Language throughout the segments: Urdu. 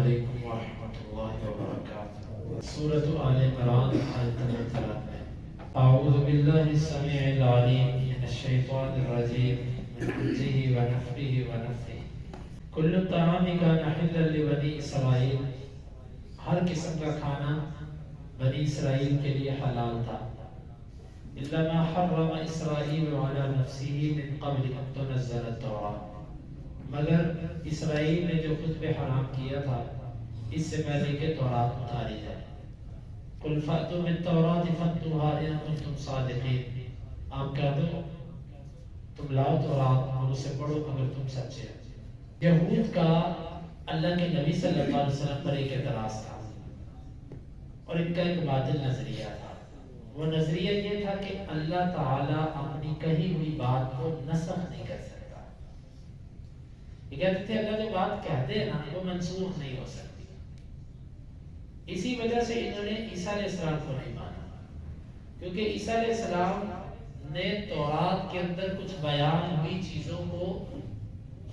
علیکم ورحمۃ اللہ وبرکاتہ۔ سورۃ آل عمران آیت نمبر 93۔ اعوذ باللہ السمیع العلیم من الشیطان الرجیم من حمزہ ونفخہ ونفثہ۔ کل الطعام کان حلا لبنی اسرائیل، ہر قسم کا کھانا بنی اسرائیل کے لیے حلال تھا، الا ما حرم اسرائیل علی نفسہ من قبل ان تنزل التوراۃ، مگر اسرائیل نے جو خود پہ حرام کیا تھا اس سے پہلے کہ تورات اتاری جائے۔ قل فأتوا بالتوراۃ فاتلوها ان کنتم صادقین، آپ کہہ دو تم لاؤ تورات اور اسے پڑھو اگر تم سچے ہو۔ یہود کا اللہ کے نبی صلی اللہ علیہ وسلم پر ایک اعتراض تھا اور ان کا ایک باطل نظریہ تھا۔ وہ نظریہ یہ تھا کہ اللہ تعالیٰ اپنی کہی ہوئی بات کو نسخ نہیں کر سکتا۔ یہ کہتے تھے اللہ جو بات کہتے ہیں نا وہ منسوخ نہیں ہو سکتی۔ اسی وجہ سے انہوں نے عیسیٰ علیہ السلام کو نہیں مانا، کیونکہ عیسیٰ علیہ السلام نے تورات کے اندر کچھ بیان ہوئی چیزوں کو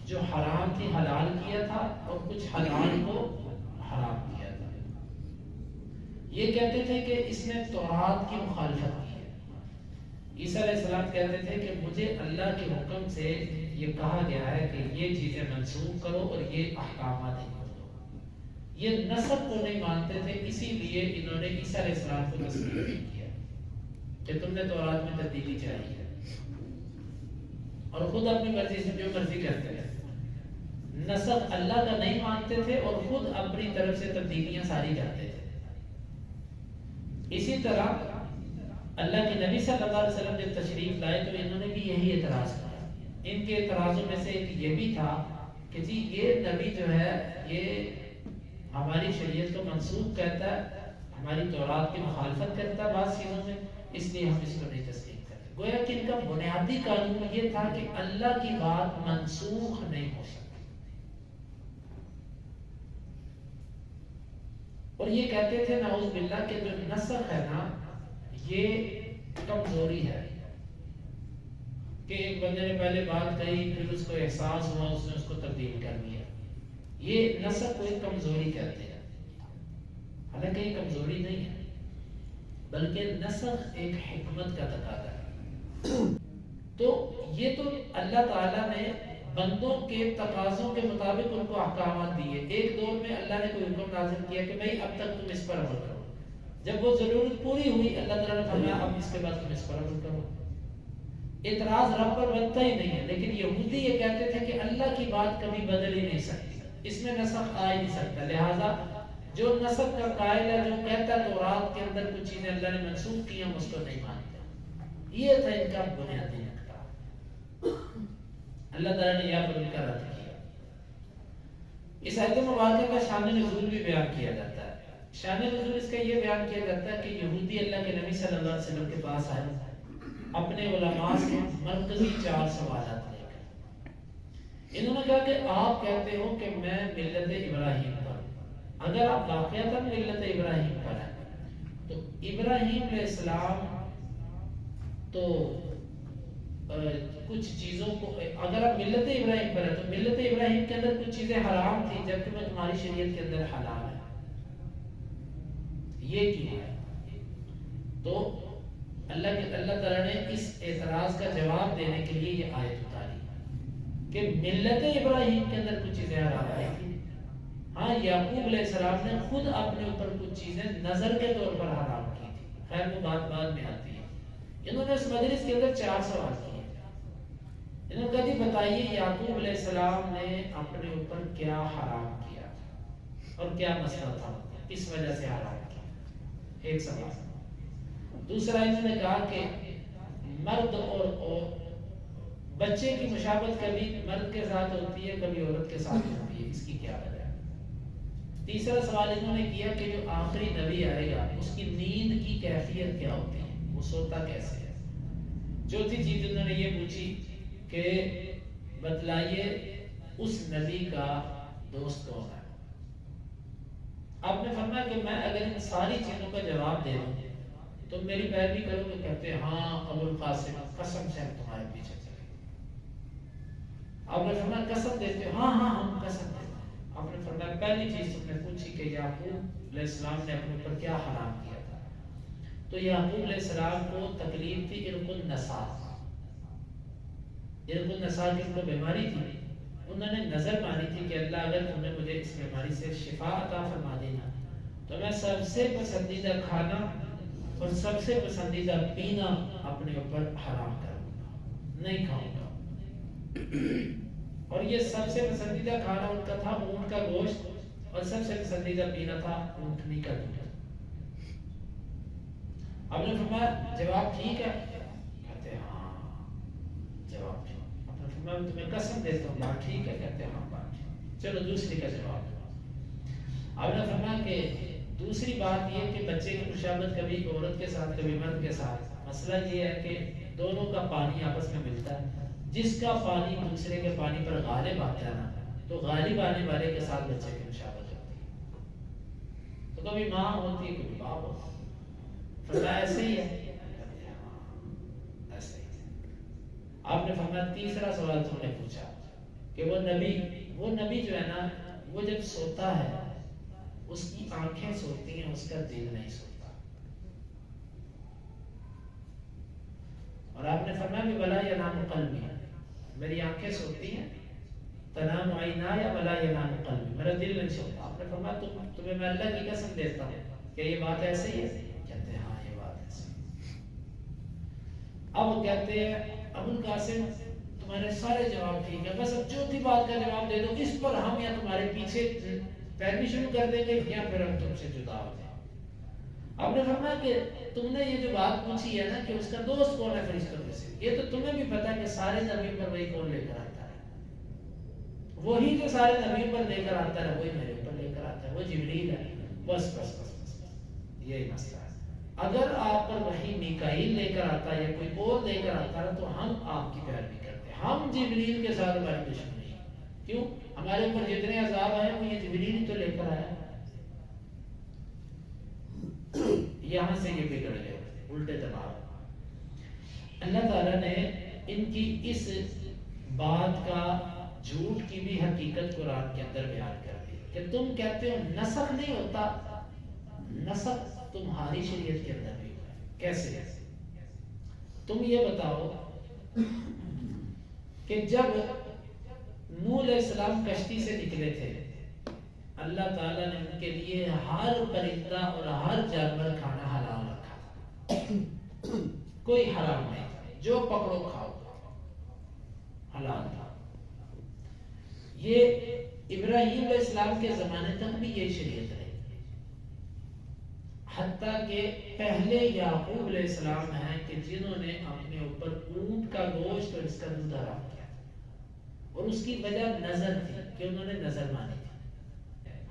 جو حرام تھی حلال کیا تھا اور کچھ حلال کو حرام کیا تھا۔ یہ کہتے تھے کہ اس نے تورات کی مخالفت کی ہے۔ عیسیٰ علیہ السلام کہتے تھے کہ مجھے اللہ کے حکم سے یہ کہا گیا ہے کہ یہ چیزیں منسوخ کرو اور یہ احکامات ہی کرو۔ یہ نسب کو نہیں مانتے تھے، اسی لیے انہوں نے عیسیٰ علیہ السلام کو تسلیم نہیں کیا کہ تم نے تورات میں تبدیلی چاہی ہے، اور خود اپنی مرضی سے جو مرضی کرتے ہیں۔ نسب اللہ کا نہیں مانتے تھے اور خود اپنی طرف سے تبدیلیاں ساری کرتے تھے۔ اسی طرح اللہ کے نبی صلی اللہ علیہ وسلم جب تشریف لائے تو انہوں نے بھی یہی اعتراض کیا۔ ان کے اعتراضوں میں سے ایک یہ بھی تھا کہ جی یہ نبی جو ہے یہ ہماری شریعت کو منسوخ کہتا ہے، ہماری تورات کی مخالفت کرتا ہے بعض چیزوں میں، اس لیے ہم اس کو نہیں تسلیم کرتے۔ گویا کہ ان کا بنیادی قانون یہ تھا کہ اللہ کی بات منسوخ نہیں ہو سکتی، اور یہ کہتے تھے نعوذ باللہ کہ جو نسخ ہے نا یہ کمزوری ہے، کہ ایک بندے نے پہلے بات کہی پھر اس کو احساس ہوا اس نے اس کو تبدیل کر دیا۔ یہ نسخ کو ایک کمزوری کہتے ہیں، حالانکہ یہ کمزوری نہیں ہے بلکہ نسخ ایک حکمت کا تقاضا ہے۔ تو یہ تو اللہ تعالیٰ نے بندوں کے تقاضوں کے مطابق ان کو احکامات دیے۔ ایک دور میں اللہ نے کوئی حکم نازل کیا کہ بھئی اب تک تم اس پر عمل کرو، جب وہ ضرورت پوری ہوئی اللہ تعالیٰ نے فرمایا اب اس کے بعد تم اس پر عمل کرو۔ اعتراض رب پر بنتا ہی نہیں ہے، لیکن یہودی یہ کہتے تھے کہ اللہ کی بات کبھی بدل ہی نہیں سکتی، اس میں نسخ آ ہی نہیں سکتا، لہٰذا جو نسخ کا قائل ہے جو کہتا ہے تورات کے اندر کچھ چیزیں اللہ نے منسوخ کی ہیں اس کو نہیں مانتے۔ یہ تھا ان کا بنیادی نقطہ۔ اللہ تعالیٰ نے یہاں پر ان کا رد کیا۔ اس آیت مبارکہ کا شان نزول بھی بیان کیا جاتا ہے۔ شان نزول اس کا یہ بیان کیا جاتا ہے کہ یہودی اللہ کے نبی صلی اللہ علیہ وسلم کے پاس آئے اپنے علماء سے مرکزی 4 سوالات لے کر۔ انہوں نے کہا کہ آپ کہتے ہو کہ میں ملت ابراہیم پر ہوں، اگر آپ واقعتاً ملت ابراہیم پر ہیں تو ابراہیم علیہ السلام تو کچھ چیزوں کو، اگر آپ ملت ابراہیم پر ہیں تو ملت ابراہیم کے اندر کچھ چیزیں حرام تھیں جبکہ وہ تمہاری شریعت کے اندر حلال ہے، یہ کیوں ہے؟ تو اللہ تعالیٰ نے اس اعتراض کا جواب دینے کے لیے یہ آیت اتاری کہ ملت ابراہیم کے اندر کچھ چیزیں حرام آئی تھی۔ ہاں یعقوب علیہ السلام نے خود اپنے اوپر کچھ چیزیں نظر کے طور پر حرام کی تھی، خیر وہ بات بعد میں آتی ہے۔ انہوں نے اس مجلس کے اندر 4 سوال کیے۔ انہوں نے کہا جی بتائیے یعقوب علیہ السلام نے اپنے اوپر کیا حرام کیا اور کیا مسئلہ تھا، اس وجہ سے حرام کیا، ایک سوال۔ دوسرا انہوں نے کہا کہ مرد اور بچے کی مشابہت کبھی مرد کے ساتھ ہوتی ہے کبھی عورت کے ساتھ ہوتی ہے، اس کی کیا وجہ ہے۔ تیسرا سوال انہوں نے کیا کہ جو آخری نبی آئے گا اس کی نیند کی کیفیت کیا ہوتی ہے، وہ سوتا کیسے ہے۔ چوتھی چیز انہوں نے یہ پوچھی کہ بتلائیے اس نبی کا دوست کون ہے۔ آپ نے فرمایا کہ میں اگر ان ساری چیزوں کا جواب دے دوں تو میری پیروی کرو گے؟ کہتے ہیں ہاں ابو القاسم قسم سے ہم تمہارے پیچھے چلیں گے۔ آپ نے فرمایا قسم دیتے ہو؟ ہاں ہاں ہم قسم دیتے ہیں۔ آپ نے فرمایا پہلی چیز تم نے پوچھی کہ یعقوب علیہ السلام نے اپنے اوپر کیا حرام کیا تھا، تو یعقوب علیہ السلام کو تکلیف تھی عرق النساء۔ عرق النساء کی ان کو بیماری تھی، انہوں نے نظر مانی تھی کہ اللہ اگر تم نے مجھے اس بیماری سے شفا عطا فرما دینا تو میں سب سے پسندیدہ کھانا اور سب سے پسندیدہ پینا اپنے اوپر حرام کروں گا، نہیں کھاؤں گا۔ اور یہ سب سے پسندیدہ کھانا ان کا تھا اونٹ کا گوشت، اور سب سے پسندیدہ پینا تھا اونٹنی کا دودھ۔ آپ نے فرمایا جواب ٹھیک ہے؟ کہتے ہیں ہاں جواب ٹھیک۔ آپ نے فرمایا میں تمہیں قسم دیتا ہوں بات ٹھیک ہے؟ کہتے ہیں ہاں بات ٹھیک۔ چلو دوسری کا جواب۔ آپ نے فرمایا کہ دوسری بات یہ کہ بچے کی مشابہت کبھی عورت کے ساتھ کبھی مرد کے ساتھ، مسئلہ یہ ہے کہ دونوں کا پانی آپس میں ملتا ہے، جس کا پانی دوسرے کے پانی پر غالب آتا ہے نا، تو غالب آنے والے کے ساتھ بچے کی مشابہت ہوتی ہے۔ تو کبھی ماں ہوتی ہے کبھی باپ ہوتا ہے۔ فرمایا ایسے ہی ہے؟ ایسے ہی۔ آپ نے فرمایا تیسرا سوال تم نے پوچھا کہ وہ نبی جو ہے نا، وہ جب سوتا ہے اس کی آنکھیں سوتی ہیں، اس کا دل نہیں سوتا۔ اور آپ نے فرمایا کہ ولا ینام قلبی، میری آنکھیں سوتی ہیں، تنام عینایا ولا ینام قلبی، میرا دل نہیں سوتا۔ آپ نے فرمایا تمہیں میں اللہ کی قسم دیتا ہوں کہ یہ بات ایسے ہی ہے؟ کہتے ہیں ہاں یہ بات ایسے ہی۔ اب کہتے ہیں ابو القاسم تمہارے سارے جواب ٹھیک ہے، بس اب چوتھی بات کا جواب دے دو، اس پر ہم یا تمہارے پیچھے پیروی شروع کر دیں گے یا پھر ہم تم سے جدا ہو جائیں۔ آپ نے فرمایا کہ تم نے یہ جو بات پوچھی ہے نا کہ اس کا دوست کون ہے فرشتوں میں سے، یہ تو تمہیں بھی پتا ہے کہ سارے نبیوں پر وہی کون لے کر آتا ہے، وہی جو سارے نبیوں پر لے کر آتا ہے وہی میرے اوپر لے کر آتا ہے، وہ جبریل ہے۔ بس بس بس بس یہی مسئلہ ہے۔ اگر آپ پر وہی میکائیل لے کر آتا ہے یا کوئی اور لے کر آتا ہے تو ہم آپ کی پیروی کرتے ہیں، ہم جبریل کے ساتھ ہماری دشمنی ہے۔ کیوں؟ ہمارے اوپر جتنے عذاب آئے وہ یہ جبریل ہی تو لے کر آیا۔ یہاں سے یہ بگڑ گئے الٹے دماغ۔ اللہ تعالیٰ نے ان کی اس بات کا جھوٹ کی بھی حقیقت قرآن کے اندر بیان کر دی کہ تم کہتے ہو نسخ نہیں ہوتا، نسخ تمہاری شریعت کے اندر بھی ہوا ہے۔ کیسے؟ تم یہ بتاؤ کہ جب نوح علیہ السلام کشتی سے نکلے تھے، اللہ تعالیٰ نے ان کے لیے ہر پرندہ اور ہر جانور کھانا حلال رکھا تھا، کوئی حرام نہیں تھا، جو پکڑو کھاؤ حلال تھا۔ یہ ابراہیم علیہ السلام کے زمانے تک بھی یہ شریعت رہی، حتیٰ کہ پہلے یعقوب علیہ السلام ہیں کہ جنہوں نے اپنے اوپر اونٹ کا گوشت اور اس کا دودھ حرام کیا، اور اس کی وجہ نظر تھی کہ انہوں نے نظر مانی تھی۔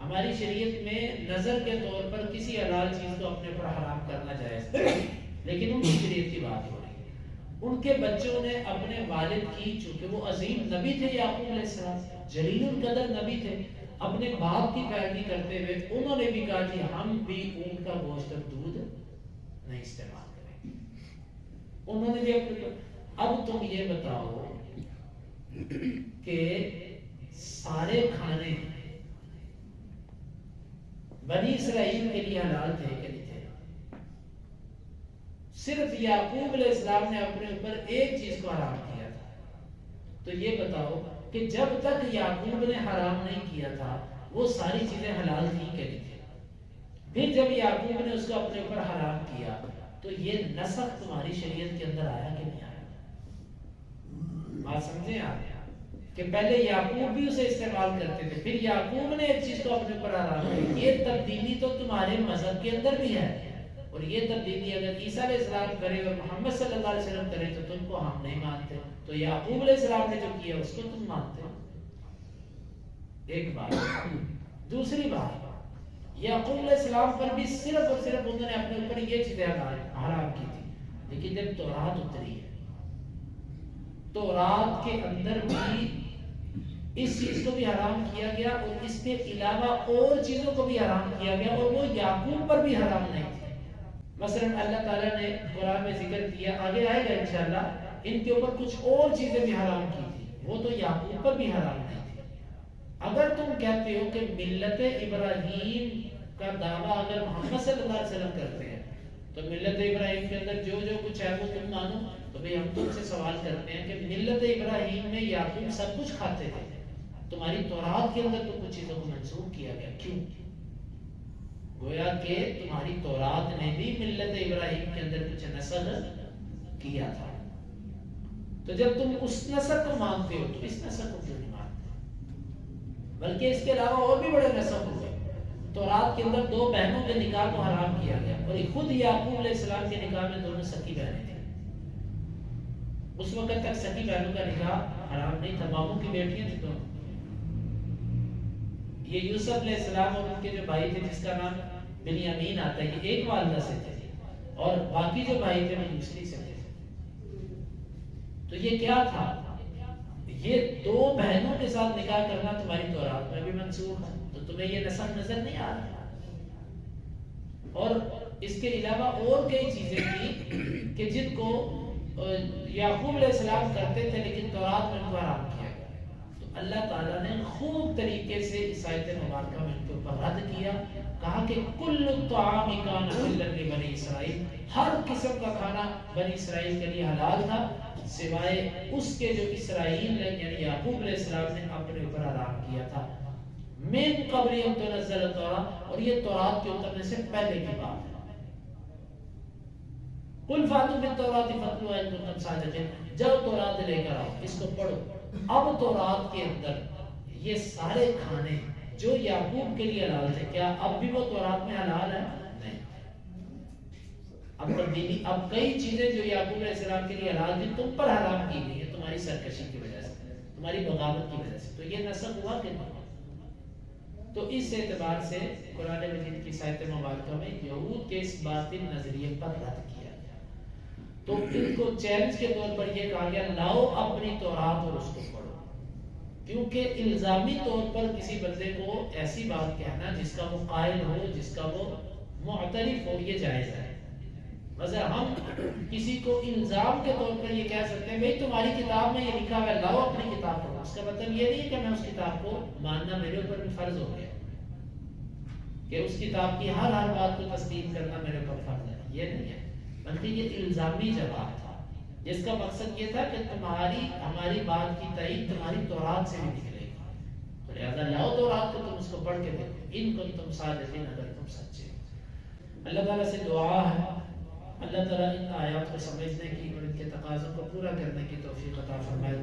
ہماری شریعت میں نظر کے طور پر کسی حلال چیز کو اپنے اوپر حرام کرنا جائز ہے، لیکن ان کی شریعت کی بات ہو رہی ہے۔ ان کے بچوں نے اپنے والد کی، چونکہ وہ عظیم نبی تھے یعقوب علیہ السلام، جلیل القدر نبی تھے، اپنے باپ کی پیروی کرتے ہوئے انہوں نے بھی کہا کہ ہم بھی اونٹ کا گوشت اور دودھ نہیں استعمال کریں گے۔ انہوں نے بھی اپنے، اب تم یہ بتاؤ کہ سارے کھانے بنی اسرائیل کے لیے حلال تھے کہ نہیں تھے؟ صرف یعقوب علیہ السلام نے اپنے اوپر ایک چیز کو حرام کیا تھا، تو یہ بتاؤ کہ جب تک یعقوب نے حرام نہیں کیا تھا وہ ساری چیزیں حلال تھیں کہ نہیں تھے؟ پھر جب یعقوب نے اس کو اپنے اوپر حرام کیا تو یہ نسخ تمہاری شریعت کے اندر آیا کہ نہیں آیا؟ بات سمجھیں آپ کہ پہلے یعقوب بھی اسے استعمال کرتے تھے، پھر یعقوب نے ایک چیز کو اپنے اوپر حرام کیا۔ یہ تبدیلی تو تمہارے مذہب کے اندر بھی ہے، اور یہ تبدیلی اگر عیسیٰ علیہ السلام کرے اور محمد صلی اللہ علیہ وسلم کرے تو تم کو ہم نہیں مانتے، تو یعقوب علیہ السلام نے جو کیا اس کو تم مانتے ہو۔ ایک بات۔ دوسری بات، یعقوب علیہ السلام پر بھی صرف اور صرف انہوں نے اپنے اوپر یہ چیزیں حرام کی تھی، لیکن جب تورات اتری ہے، تورات کے اندر بھی اس چیز کو بھی حرام کیا گیا اور اس کے علاوہ اور چیزوں کو بھی حرام کیا گیا، اور وہ یعقوب پر بھی حرام نہیں تھی۔ مثلا اللہ تعالیٰ نے قرآن میں ذکر کیا، آگے آئے گا انشاءاللہ، ان کے اوپر کچھ اور چیزیں بھی حرام کی تھی، وہ تو یعقوب پر بھی حرام نہیں تھی۔ اگر تم کہتے ہو کہ ملت ابراہیم کا دعویٰ اگر محمد صلی اللہ علیہ وسلم کرتے ہیں تو ملت ابراہیم کے اندر جو جو کچھ ہے وہ تم مانو، تو بھئی ہم تم سے سوال کرتے ہیں کہ ملت ابراہیم میں یعقوب سب کچھ کھاتے تھے، تمہاری تورات کے اندر تو کچھ چیزوں کو منسوخ کیا گیا، کیوں؟ گویا کہ تمہاری تورات نے بھی ملت ابراہیم کے اندر کچھ نسخ کیا تھا، تو جب تم اس نسخ کو مانتے ہو تو اس نسخ کو کیوں نہیں مانتے؟ بلکہ اس کے علاوہ اور بھی بڑے نسخ ہوئے۔ تورات کے اندر دو بہنوں کے نکاح کو حرام کیا گیا، اور خود یعقوب علیہ السلام کے نکاح میں دونوں سکی بہنیں تھیں۔ اس وقت تک سکی بہنوں کا نکاح حرام نہیں تھا، ماموں کی بیٹیاں تھیں دونوں۔ یہ یوسف علیہ السلام اور ان کے جو بھائی تھے جس کا نام بنیامین آتا ہے، یہ ایک والدہ سے تھے، اور باقی جو بھائی تھے وہ دوسری سے تھے۔ تو یہ کیا تھا؟ یہ دو بہنوں کے ساتھ نکاح کرنا تمہاری تورات میں بھی منسوخ ہے، تو تمہیں یہ نسخ نظر نہیں آ رہا؟ اور اس کے علاوہ اور کئی چیزیں تھیں کہ جن کو یعقوب علیہ السلام کرتے تھے لیکن تورات میں ان کو حرام کیا گیا، تو اللہ تعالیٰ نے خوب طریقے سے اس آیت مبارکہ میں ان کے اوپر رد کیا، کہا کہ کل الطعام کان حلا لبنی اسرائیل، ہر قسم کا کھانا بنی اسرائیل کے لیے حلال تھا سوائے اس کے جو اسرائیل نے یعنی یعقوب علیہ السلام نے اپنے اوپر حرام کیا تھا، من قبل ان تنزل التوراۃ، اور یہ تورات کے اترنے سے پہلے کی بات ہے۔ قل فاتوا بالتوراۃ فاتلوها ان کنتم صادقین، جب تورات لے کر آؤ اس کو پڑھو۔ اب تورات کے اندر یہ سارے کھانے جو یعقوب کے لیے حلال تھے، کیا اب بھی وہ تورات میں حلال ہے؟ نہیں۔ اب تبدیلی، اب کئی چیزیں جو یعقوب علیہ السلام کے لیے حلال تھی تم پر حرام کی گئی ہیں تمہاری سرکشی کی وجہ سے، تمہاری بغاوت کی وجہ سے، تو یہ نسخ ہوا کہ نہیں؟ تو اس اعتبار سے قرآن مجید کی آیت مبارکہ میں یہود کے اس باطل نظریے پر رد کیا گیا، تو ان کو چیلنج کے طور پر یہ کہا گیا لاؤ اپنی تورات اور اس کو پڑھو، کیونکہ الزامی طور پر کسی بندے کو ایسی بات کہنا جس کا وہ قائل ہو، جس کا وہ معترف ہو، یہ جائز ہے۔ مثلا ہم کسی کو الزام کے طور پر یہ کہہ سکتے ہیں بھئی تمہاری کتاب میں یہ لکھا ہوا ہے لاؤ اپنی کتاب پڑھو، اس کا مطلب یہ نہیں ہے کہ میں اس کتاب کو ماننا میرے اوپر بھی فرض ہو گیا کہ اس کتاب کی ہر بات کو تسلیم کرنا میرے اوپر فرض ہے، یہ نہیں ہے، بلکہ یہ الزامی جواب تھا جس کا مقصد یہ تھا کہ تمہاری ہماری بات کی تائید تمہاری تورات سے بھی نکلے گی، تو لہذا لاؤ تورات کو، تم اس کو پڑھ کے دیکھو ان کنتم صادقین، اگر تم سچے۔ اللہ تعالیٰ سے دعا ہے اللہ تعالیٰ ان آیات کو سمجھنے کی اور ان کے تقاضوں کو پورا کرنے کی توفیق عطا فرمائے۔